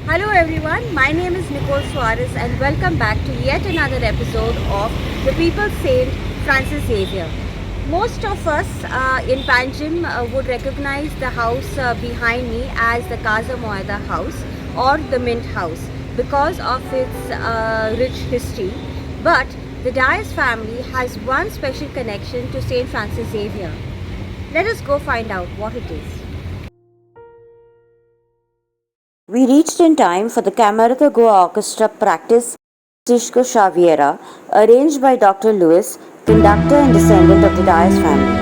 Hello everyone, my name is Nicole Suarez and welcome back to yet another episode of the People's Saint Francis Xavier. Most of us in Panjim would recognize the house behind me as the Casa Moeda house or the Mint house because of its rich history. But the Dias family has one special connection to Saint Francis Xavier. Let us go find out what it is. We reached in time for the Camerata Goa orchestra practice Francisco Xaviera, arranged by Dr. Lewis, conductor and descendant of the Dias family.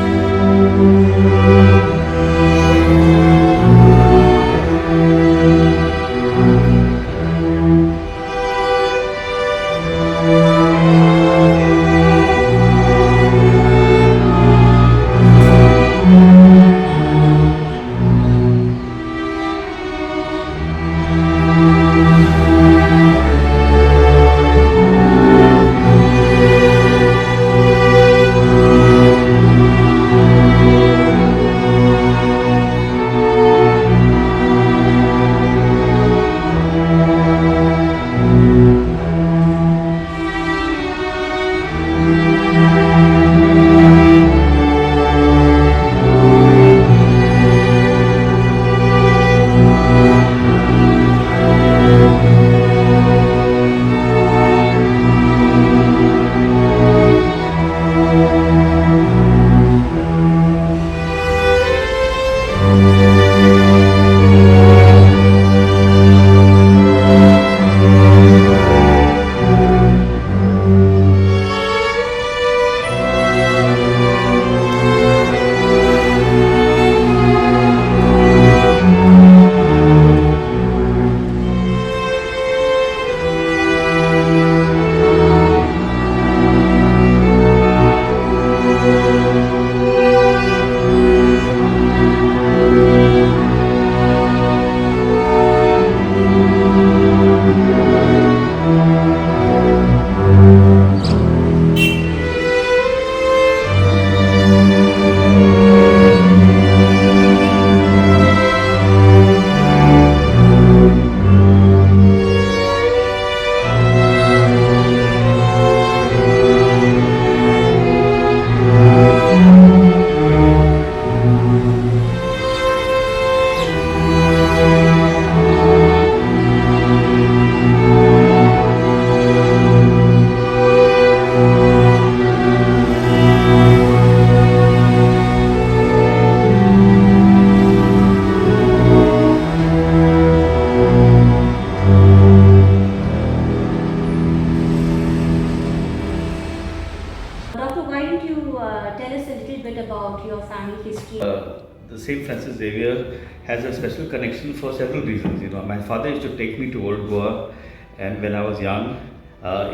About your family history? The Saint Francis Xavier has a special connection for several reasons. My father used to take me to Old Goa, and when I was young,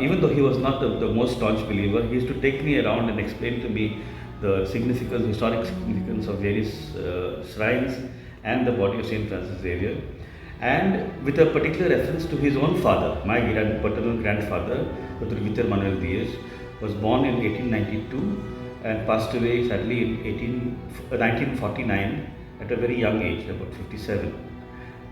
even though he was not the most staunch believer, he used to take me around and explain to me the significance, historic significance of various shrines and the body of Saint Francis Xavier, and with a particular reference to his own father, my paternal grandfather, Dr. Victor Manuel Diaz, was born in 1892 and passed away sadly in 1949 at a very young age, about 57.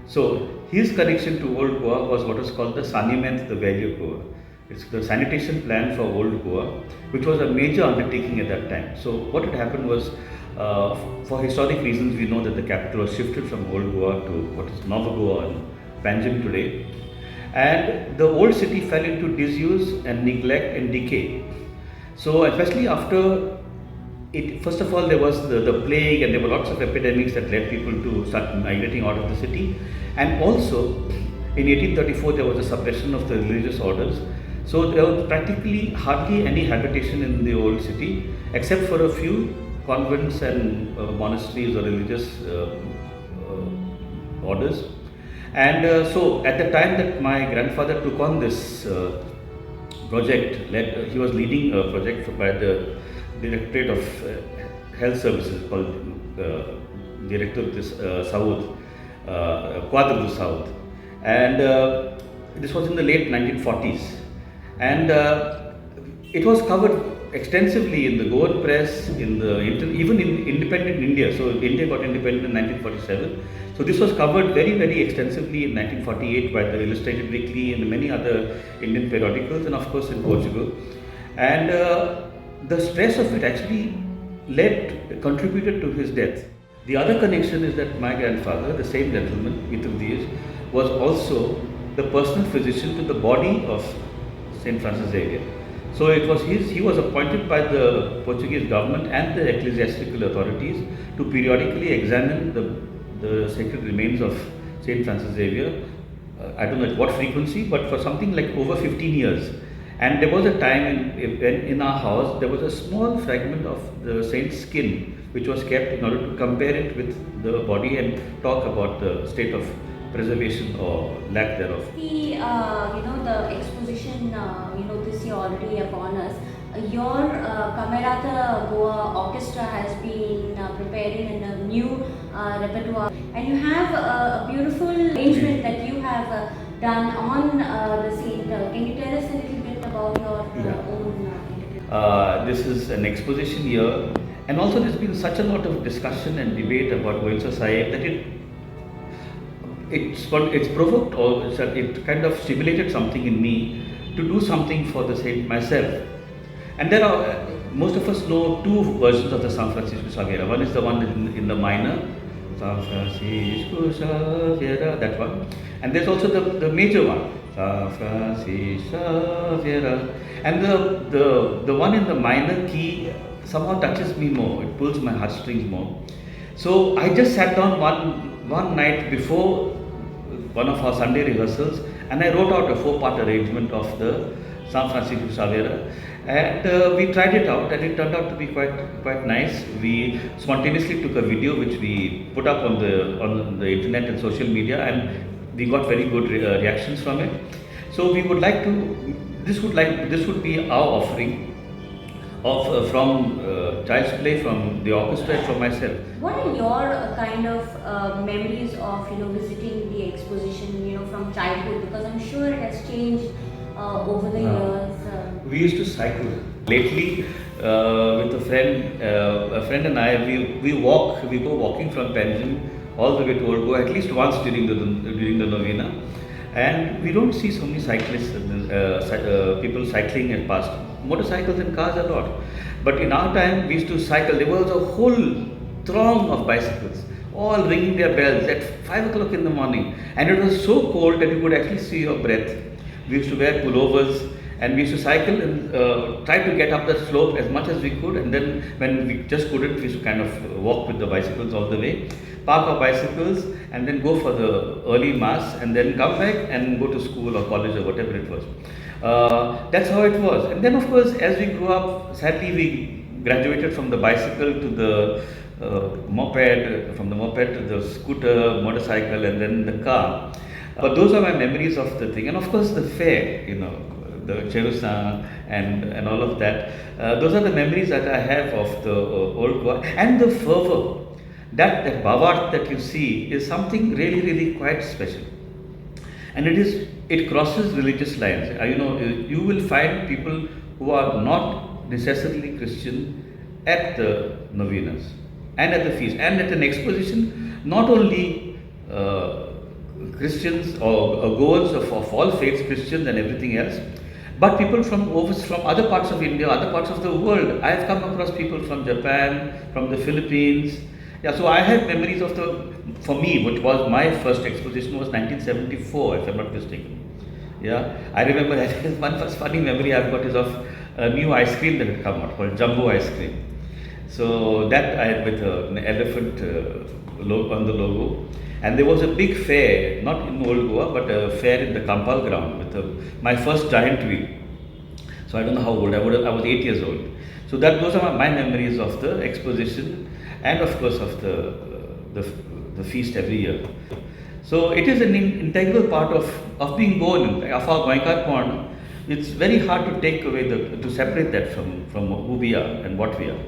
So his connection to Old Goa was what was called the Saniment, the Valley of Goa. It's the sanitation plan for Old Goa, which was a major undertaking at that time. So what had happened was, for historic reasons, we know that the capital was shifted from Old Goa to what is Nova Goa and Panjim today. And the old city fell into disuse and neglect and decay. So especially after first of all, there was the plague, and there were lots of epidemics that led people to start migrating out of the city. And also, in 1834, there was a suppression of the religious orders. So there was practically hardly any habitation in the old city, except for a few convents and monasteries or religious orders. And so, at the time that my grandfather took on this project, he was leading a project by the Directorate of Health Services called Director of this South, Quadro South, and this was in the late 1940s, and it was covered extensively in the Goan press, even in independent India. So India got independent in 1947. So this was covered very, very extensively in 1948 by the Illustrated Weekly and many other Indian periodicals, and of course in Portugal. And the stress of it actually contributed to his death. The other connection is that my grandfather, the same gentleman, Vitruvius, was also the personal physician to the body of St. Francis Xavier. So he was appointed by the Portuguese government and the ecclesiastical authorities to periodically examine the sacred remains of St. Francis Xavier. I don't know at what frequency, but for something like over 15 years. And there was a time in our house, there was a small fragment of the saint's skin which was kept in order to compare it with the body and talk about the state of preservation or lack thereof. The exposition, this year already upon us. Your Camerata Goa orchestra has been preparing in a new repertoire, and you have a beautiful arrangement that you have done on the saint. Can you tell us a little bit about your own? This is an exposition year, and also there's been such a lot of discussion and debate about Goan Sahib that it's provoked, or it kind of stimulated something in me to do something for the saint myself. And there are, most of us know two versions of the Sant Francisco Xaviera. One is the one in the minor, Sant Francisco Xaviera, that one. And there's also the major one, Sant Francisco Xaviera. And the one in the minor key somehow touches me more, it pulls my heartstrings more. So I just sat down one night before one of our Sunday rehearsals, and I wrote out a 4-part arrangement of the Sant Francisco Xaviera, and we tried it out, and it turned out to be quite nice. We spontaneously took a video which we put up on the internet and social media, and we got very good reactions from it. So we would like to, this would be our offering of from Child's Play, from the orchestra, and from myself. What are your kind of memories of visiting the exposition from childhood? Because I'm sure it has changed over the years. We used to cycle. Lately, with a friend and I, we go walking from Panjim all the way to Old Goa at least once during the novena, and we don't see so many cyclists, people cycling and past. Motorcycles and cars a lot, but in our time we used to cycle. There was a whole throng of bicycles, all ringing their bells at 5 o'clock in the morning, and it was so cold that you could actually see your breath. We used to wear pullovers, and we used to cycle and try to get up the slope as much as we could, and then when we just couldn't, we used to kind of walk with the bicycles all the way, park our bicycles, and then go for the early mass, and then come back and go to school or college or whatever it was. That's how it was. And then of course, as we grew up, sadly we graduated from the bicycle to the moped, from the moped to the scooter, motorcycle, and then the car. But those are my memories of the thing. And of course the fair, the cherusa and all of that. Those are the memories that I have of the old Goa. And the fervor, that bhavart that you see is something really, really quite special. And it crosses religious lines. You will find people who are not necessarily Christian at the novenas and at the feast and at an exposition. Not only Christians or Goans of all faiths, Christians and everything else, but people from other parts of India, other parts of the world. I have come across people from Japan, from the Philippines. Yeah, so I have memories of for me, which was my first exposition was 1974, if I'm not mistaken. Yeah, I remember that one first funny memory I've got is of a new ice cream that had come out called Jumbo ice cream. So that I had with an elephant on the logo. And there was a big fair, not in Old Goa, but a fair in the Kampal ground with my first giant wheel. So I don't know how old, I was 8 years old. So those are my memories of the exposition and of course of the feast every year. So it is an integral part of being Goan, of our Goinkar Pond. It's very hard to take away, to separate that from who we are and what we are.